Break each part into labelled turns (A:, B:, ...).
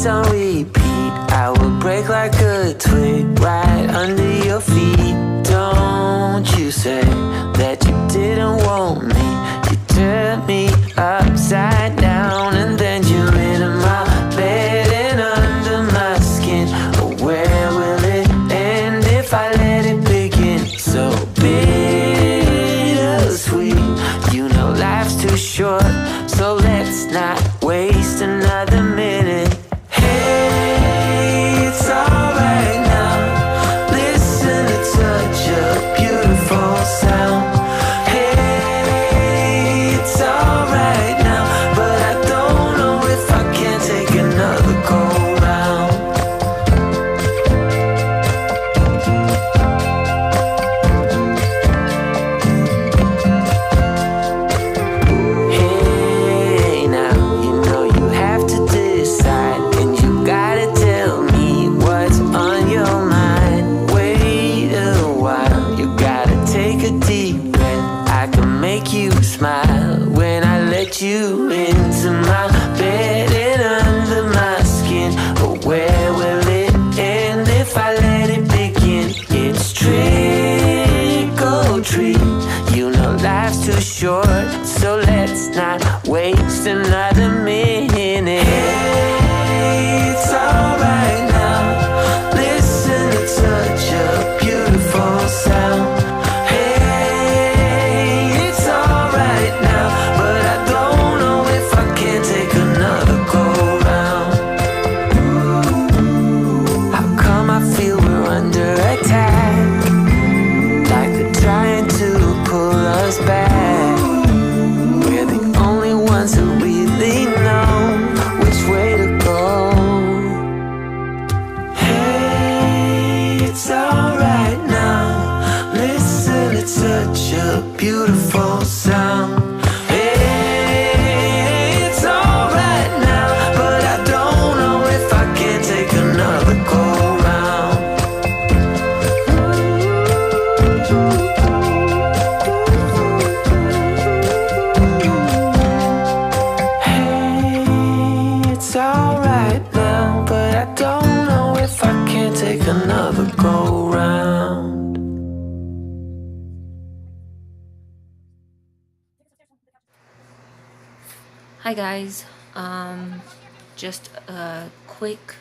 A: nights on repeat. I would break like a twig right under your feet. Don't you say that you didn't want me. You turned me upside down, and then you're in my bed and under my skin. Oh, where will it end if I let it begin? So bittersweet, you know life's too short, so let's not waste another minute. Hey, it's alright now. Listen to such a beautiful sound. Hey, it's alright now, but I don't know if I can take another go round. Hey, now you know you have to decide, and you gotta tell me what's on your mind. Wait a while, you gotta take a deep breath. I can make you smile when I let you into my bed and under my skin. But where will it end if I let it begin? It's trick or treat, you know life's too short, so let's not waste another minute. Hey, it's alright now. Listen to such a beautiful sound. Hey, it's alright now, but I don't know if I can take another go round. How come I feel we're under attack? Like they're trying to pull us back. We're the only ones who really know which way to go. Hey, it's alright now. Listen, it's such a beautiful sound. Hey, it's alright now, but I don't know if I can take another go round. Hey, it's alright now, but I don't know if I can take another go round.
B: Hi guys, just a quick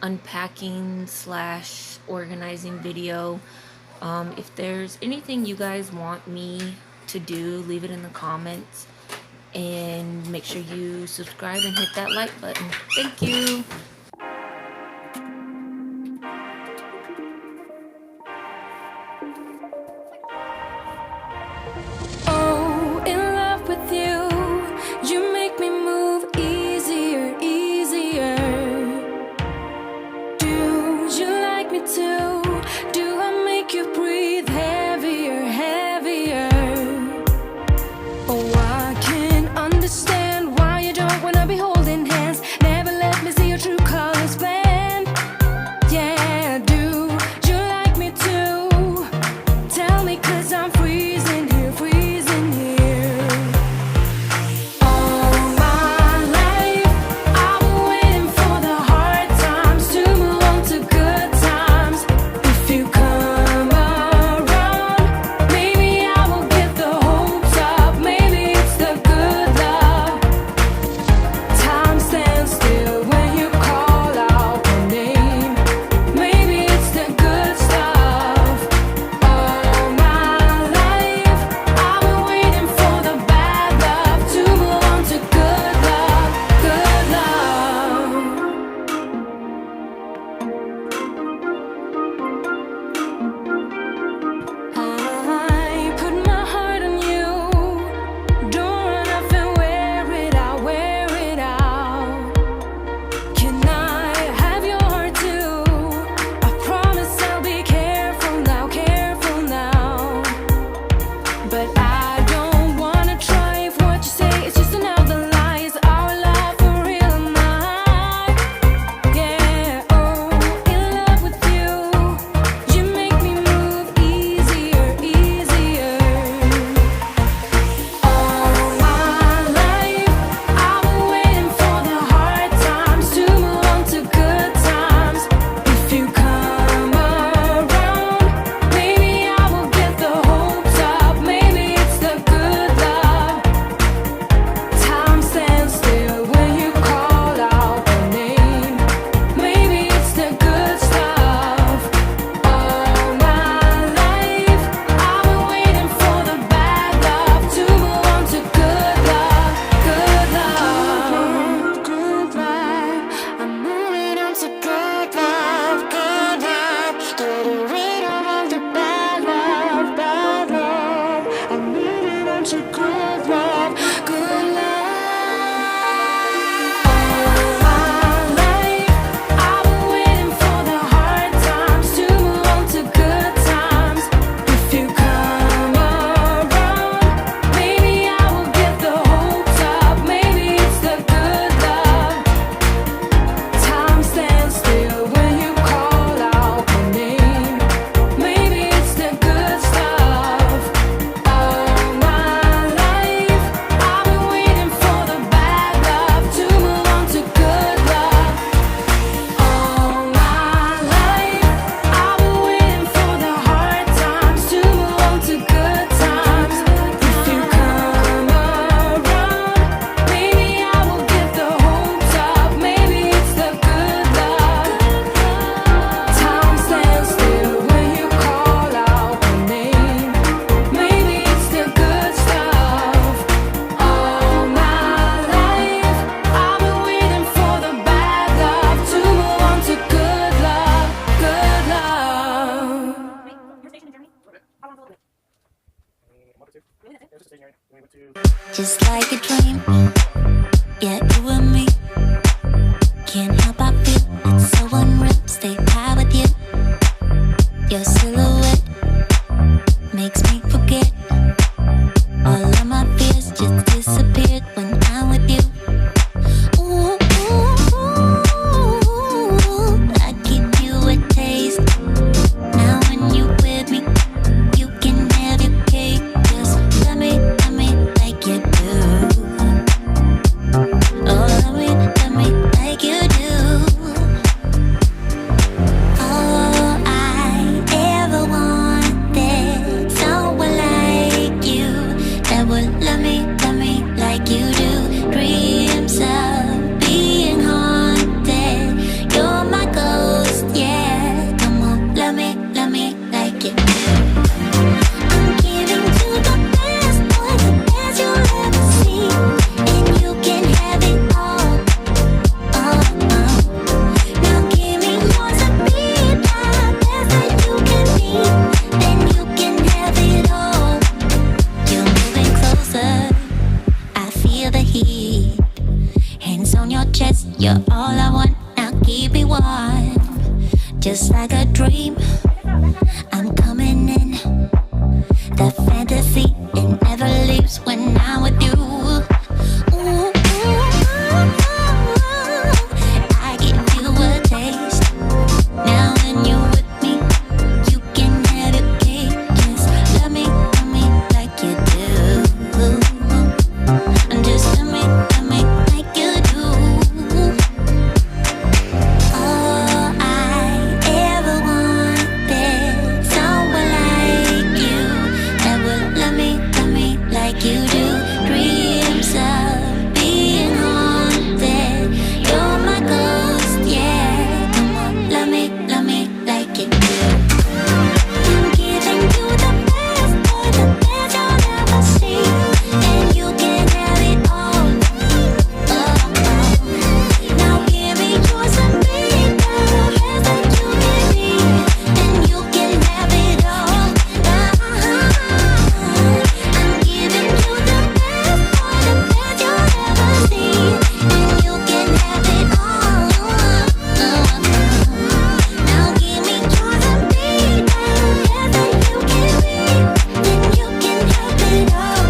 B: unpacking slash organizing video. If there's anything you guys want me to do, leave it in the comments, and make sure you subscribe and hit that like button. Thank you.
C: Oh, in love with you. You make me move easier, easier. Do you like me too? Do I make you breathe heavier, heavier? Oh, I can't understand why you don't wanna be holding hands. Never let me see your true colors. Just like a dream, yeah, you and me. Can't help but feel it's so unreal. Stay high with you. Your silhouette makes me forget all of my fears. Just disappeared when I'm with you. Ooh, ooh, ooh, I give you a taste. Now when you with me, you can have your cake. Just love me like you do. Oh, love me like you do. All I ever wanted, someone like you that would love me like you do. Dreams of being haunted, you're my ghost, yeah. Come on, love me like you do. I'm giving you the best, boy, the best you'll ever see, and you can have it all. Now give me yours and be the best that you can be, then you can have it all. You're moving closer, I feel the heat. Hands on your chest, you're all I want. Now keep me warm, just like a dream. I'm coming in. The fantasy, it never leaves when I'm with you. Ooh, I give you a taste. Now when you're with me, you can have your cake. Just love me like you do. And just love me like you do. All I ever wanted, someone like you that would love me like you do. Dreams of being haunted, you're my ghost, yeah. Come on, love me like you do. I'm giving you the best, boy, the best you'll ever see, and you can have it all. Now give me yours and be the best that you can be, and you can have it all. I'm giving you the best, boy, the best you'll ever see, and you can have it all. Now give me yours and be the best that you can be, then you can have it all.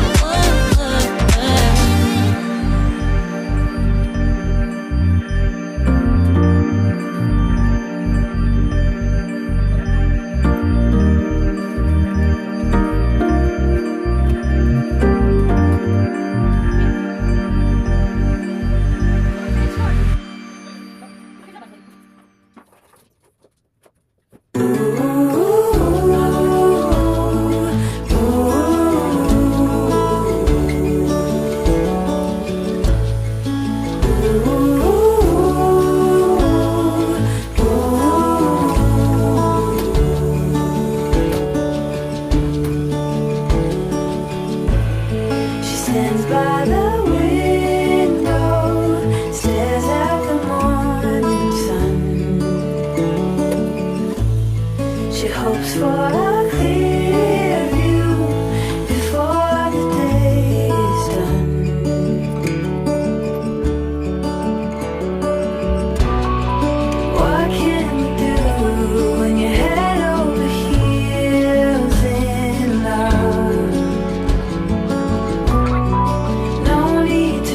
D: She stands by the window, stares at the morning sun. She hopes for a clear view before the day is done. What can you do when you're head over heels in love? No need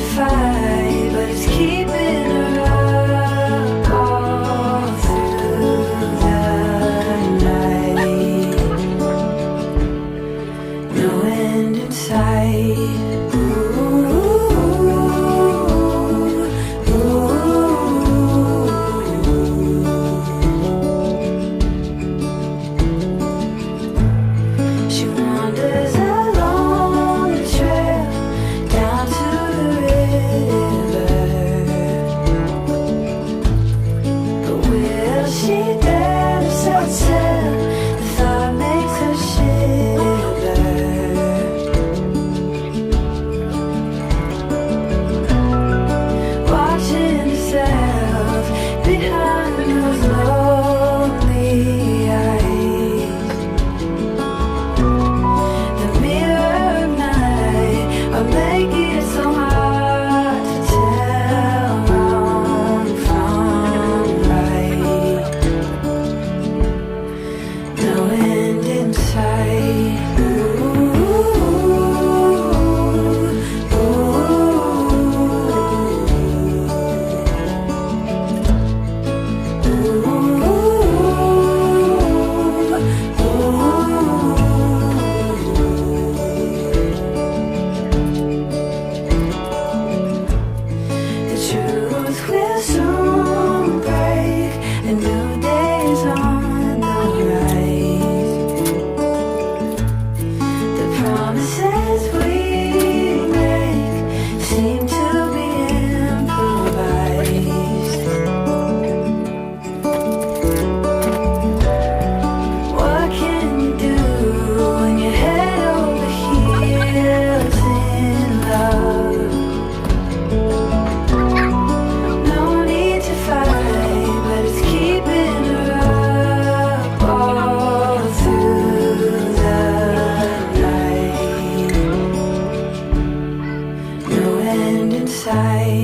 D: inside.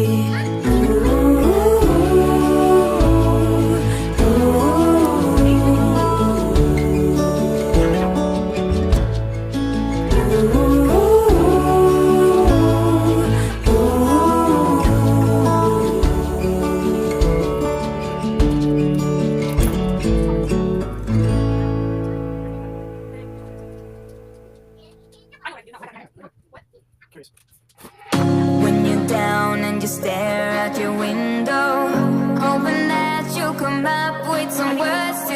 C: When you're down and you stare out your window, hoping that you'll come up with some words